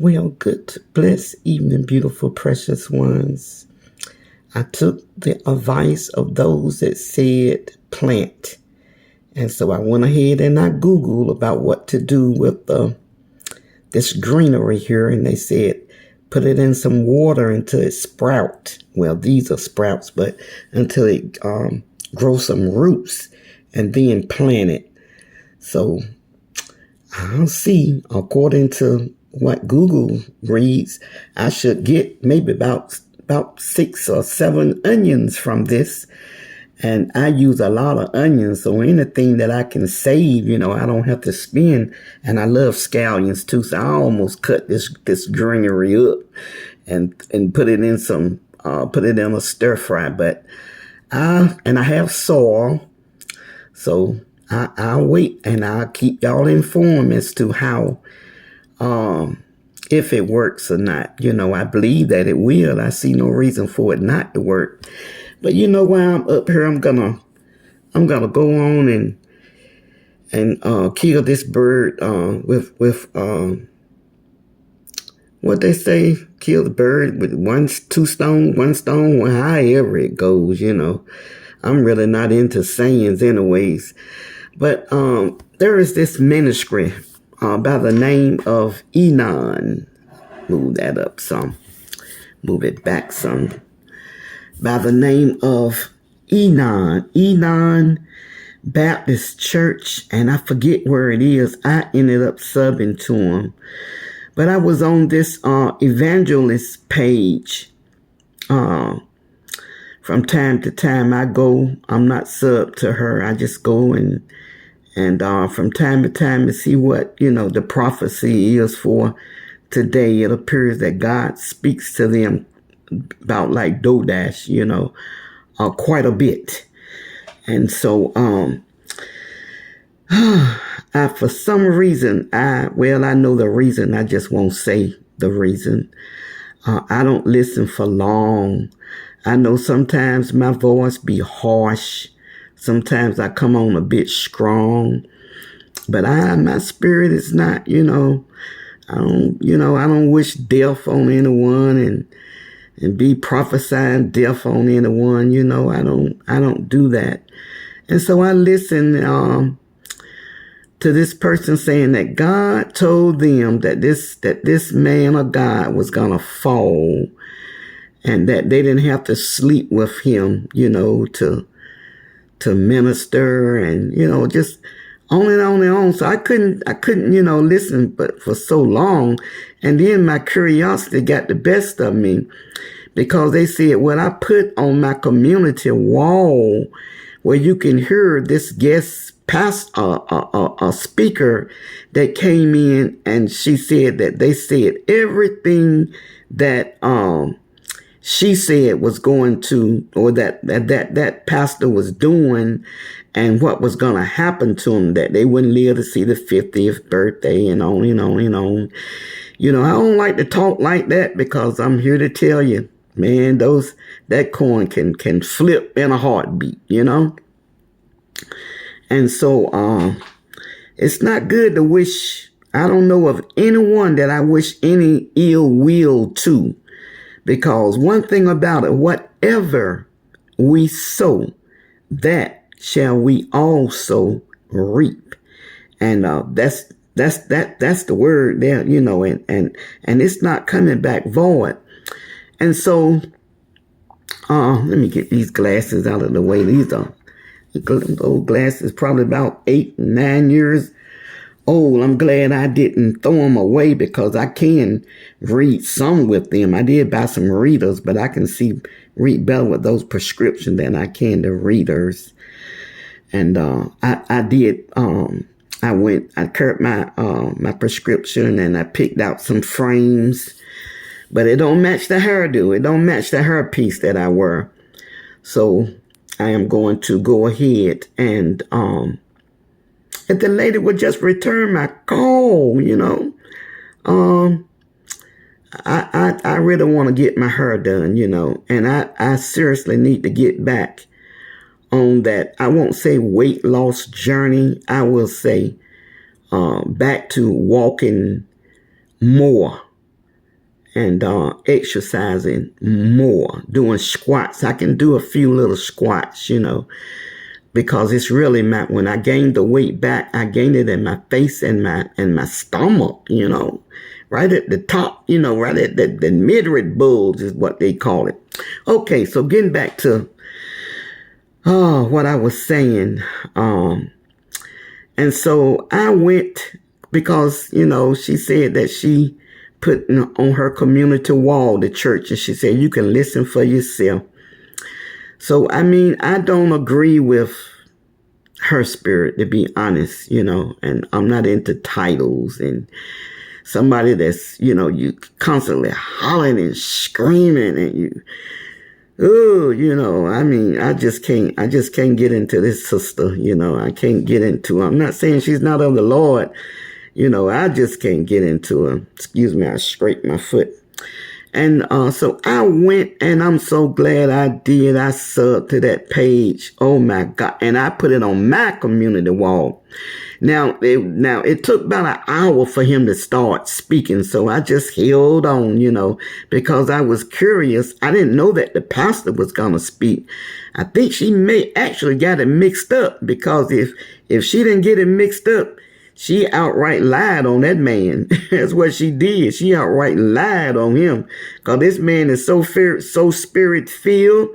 Well, good, blessed evening, beautiful, precious ones. I took the advice of those that said plant. And so I went ahead and I Googled about what to do with this greenery here. And they said, put it in some water until it sprout. Well, these are sprouts, but until it grows some roots and then plant it. So I'll see, according to what Google reads, I should get maybe about 6 or 7 onions from this. And I use a lot of onions, so anything that I can save, I don't have to spend. And I love scallions too, so I almost cut this greenery up and put it in a stir fry. But I have soil, so I'll wait and I'll keep y'all informed as to how if it works or not. I believe that it will. I see no reason for it not to work. But while I'm up here, I'm gonna go on and kill this bird with what they say, kill the bird with 2 stones, 1 stone, however it goes. I'm really not into sayings anyways. But there is this ministry by the name of Enon. Move that up some. Move it back some. By the name of Enon Baptist Church, and I forget where it is. I ended up subbing to him. But I was on this evangelist page. From time to time I go, I'm not sub to her. I just go and from time to time to see what, the prophecy is for today. It appears that God speaks to them about like DoorDash, quite a bit. And so, for some reason, I know the reason. I just won't say the reason. I don't listen for long. I know sometimes my voice be harsh. Sometimes I come on a bit strong, but my spirit is not, I don't wish death on anyone and be prophesying death on anyone. I don't do that. And so I listen to this person saying that God told them that this man of God was gonna fall, and that they didn't have to sleep with him, to minister, and just on and on and on. So I couldn't listen but for so long. And then my curiosity got the best of me, because they said, what I put on my community wall, where you can hear this guest pastor, a speaker that came in, and she said that they said everything that she said was going to, or that pastor was doing, and what was going to happen to him, that they wouldn't live to see the 50th birthday, and on and on and on. I don't like to talk like that, because I'm here to tell you, man, that coin can flip in a heartbeat, And so it's not good to wish. I don't know of anyone that I wish any ill will to, because one thing about it, whatever we sow, that shall we also reap. And that's the word there, and it's not coming back void. And so let me get these glasses out of the way. These are old glasses, probably about 8, 9 years old. I'm glad I didn't throw them away, because I can read some with them. I did buy some readers, but I can read better with those prescriptions than I can the readers. And I did. I curved my prescription, and I picked out some frames, but it don't match the hairdo. It don't match the hairpiece that I wear. So I am going to go ahead and if the lady would just return my call, I really want to get my hair done, and I seriously need to get back on that. I won't say weight loss journey. I will say back to walking more and exercising more, doing squats. I can do a few little squats, because it's really when I gained the weight back, I gained it in my face and my stomach, right at the top, right at the midriff bulge is what they call it. Okay, so getting back to what I was saying, and so I went because she said that she put on her community wall, the church, and she said you can listen for yourself. So I don't agree with her spirit, to be honest, and I'm not into titles and somebody that's, you constantly hollering and screaming and I just can't get into this sister, I can't get into her. I'm not saying she's not of the Lord, I just can't get into her. Excuse me, I scraped my foot. And so I went, and I'm so glad I did. I subbed to that page. Oh my God. And I put it on my community wall. Now it took about an hour for him to start speaking. So I just held on, because I was curious. I didn't know that the pastor was going to speak. I think she may actually got it mixed up, because if she didn't get it mixed up, she outright lied on that man. That's what she did. She outright lied on him, because this man is so spirit filled.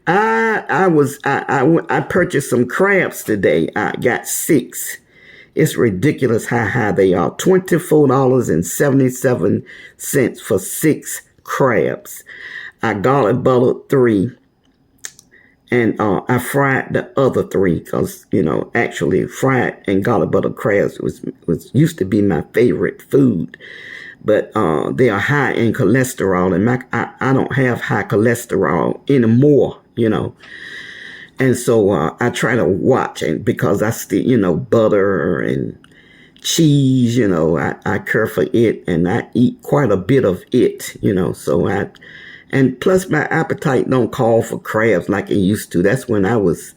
I purchased some crabs today. I got 6. It's ridiculous how high they are. $24.77 for 6 crabs. I garlic buttered 3. And I fried the other 3 because, actually fried and garlic butter crabs was used to be my favorite food. But they are high in cholesterol, and I don't have high cholesterol anymore, And so I try to watch, and because I still, butter and cheese, I care for it, and I eat quite a bit of it, so and plus my appetite don't call for crabs like it used to. That's when I was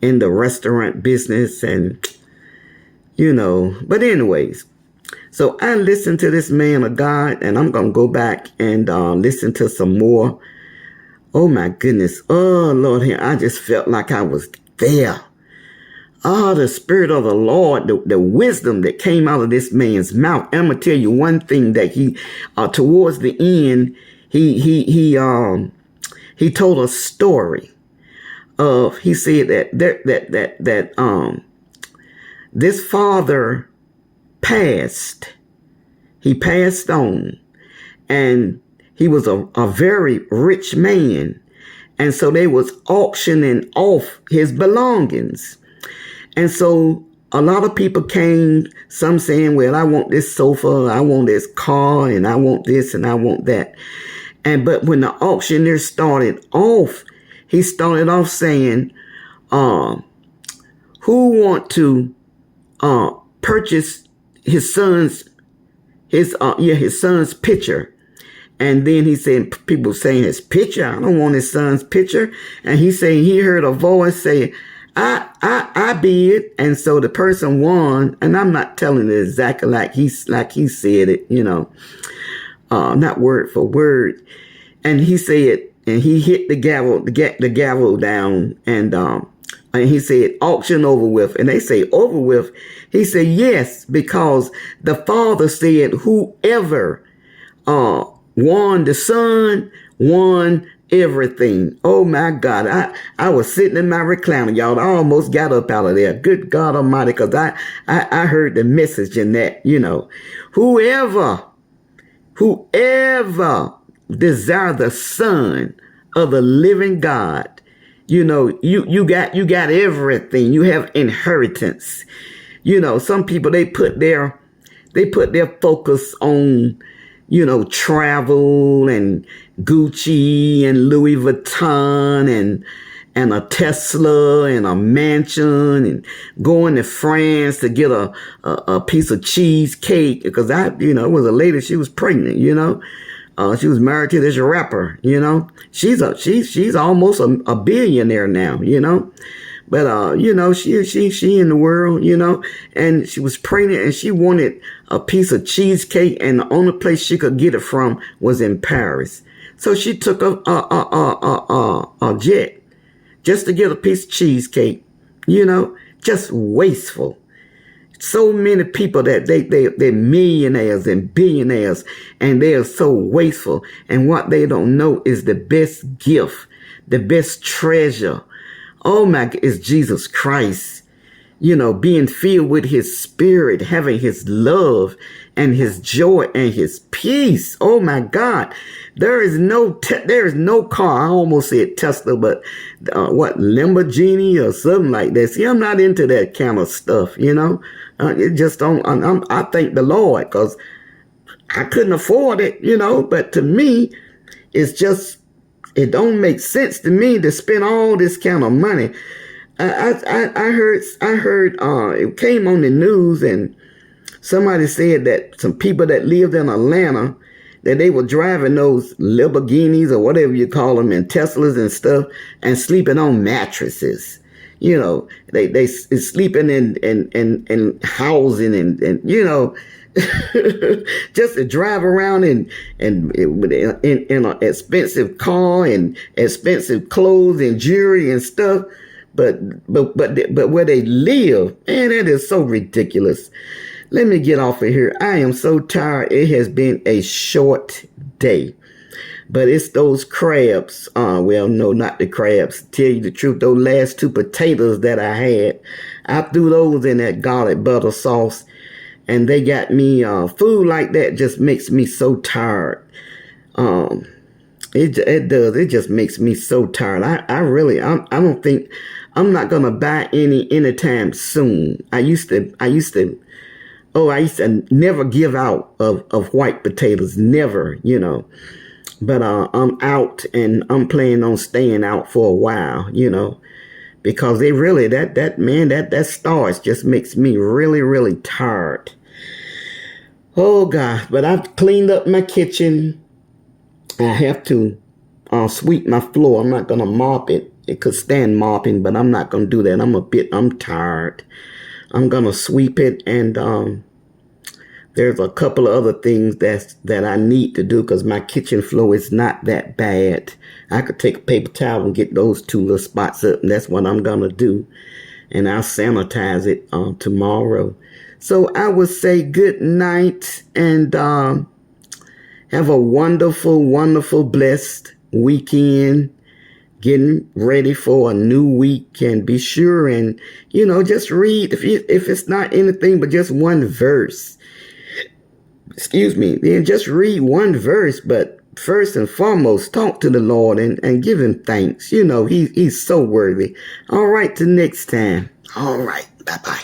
in the restaurant business and, but anyways. So I listened to this man of God, and I'm going to go back and listen to some more. Oh my goodness. Oh Lord, I just felt like I was there. Oh, the Spirit of the Lord, the wisdom that came out of this man's mouth. I'm going to tell you one thing that he, towards the end, he told a story of, he said that this father passed. He passed on, and he was a very rich man. And so they was auctioning off his belongings. And so a lot of people came, some saying, well, I want this sofa, I want this car, and I want this, and I want that. But when the auctioneer started off, he started off saying, who want to purchase his son's picture? And then he said, people saying his picture, I don't want his son's picture. And he said he heard a voice say, I bid. And so the person won. And I'm not telling it exactly like he said it, not word for word. And he said, and he hit the gavel down, and he said, auction over with. And they say, over with. He said, yes, because the father said, whoever won the son, won everything. Oh my God. I was sitting in my recliner, y'all. I almost got up out of there. Good God Almighty, because I heard the message in that, whoever desire the Son of the living God, you got everything. You have inheritance. Some people, they put their focus on, travel and Gucci and Louis Vuitton and a Tesla and a mansion and going to France to get a piece of cheesecake. Because it was a lady, she was pregnant, she was married to this rapper, she's almost a billionaire now, But she in the world, and she was pregnant, and she wanted a piece of cheesecake, and the only place she could get it from was in Paris. So she took a jet just to get a piece of cheesecake. Just wasteful. So many people that they're millionaires and billionaires, and they are so wasteful. And what they don't know is the best gift, the best treasure. Oh my God, is Jesus Christ. Being filled with his spirit, having his love and his joy and his peace. Oh my God. There is no car. I almost said Tesla, but Lamborghini or something like that. See, I'm not into that kind of stuff, it just don't, I thank the Lord, because I couldn't afford it, but to me, it don't make sense to me to spend all this kind of money. I heard it came on the news, and somebody said that some people that lived in Atlanta, that they were driving those Lamborghinis or whatever you call them, and Teslas and stuff, and sleeping on mattresses. They sleeping in housing and just to drive around in an expensive car and expensive clothes and jewelry and stuff. But where they live, man, that is so ridiculous. Let me get off of here. I am so tired. It has been a short day. But it's those crabs. Well, no, not the crabs. Tell you the truth, those last two potatoes that I had, I threw those in that garlic butter sauce, and they got me, food like that just makes me so tired. It does. It just makes me so tired. I don't think, I'm not going to buy anytime soon. I used to never give out of white potatoes. Never, But I'm out, and I'm planning on staying out for a while, because they really, that starch just makes me really, really tired. Oh God, but I've cleaned up my kitchen. I have to sweep my floor. I'm not going to mop it. It could stand mopping, but I'm not going to do that. I'm tired. I'm going to sweep it, and there's a couple of other things that I need to do, because my kitchen floor is not that bad. I could take a paper towel and get those two little spots up, and that's what I'm going to do. And I'll sanitize it tomorrow. So I will say good night, and have a wonderful, wonderful, blessed weekend. Getting ready for a new week, and be sure and, just read, if it's not anything but just one verse. Then just read one verse, but first and foremost, talk to the Lord and give him thanks. He's so worthy. All right, till next time. All right, bye-bye.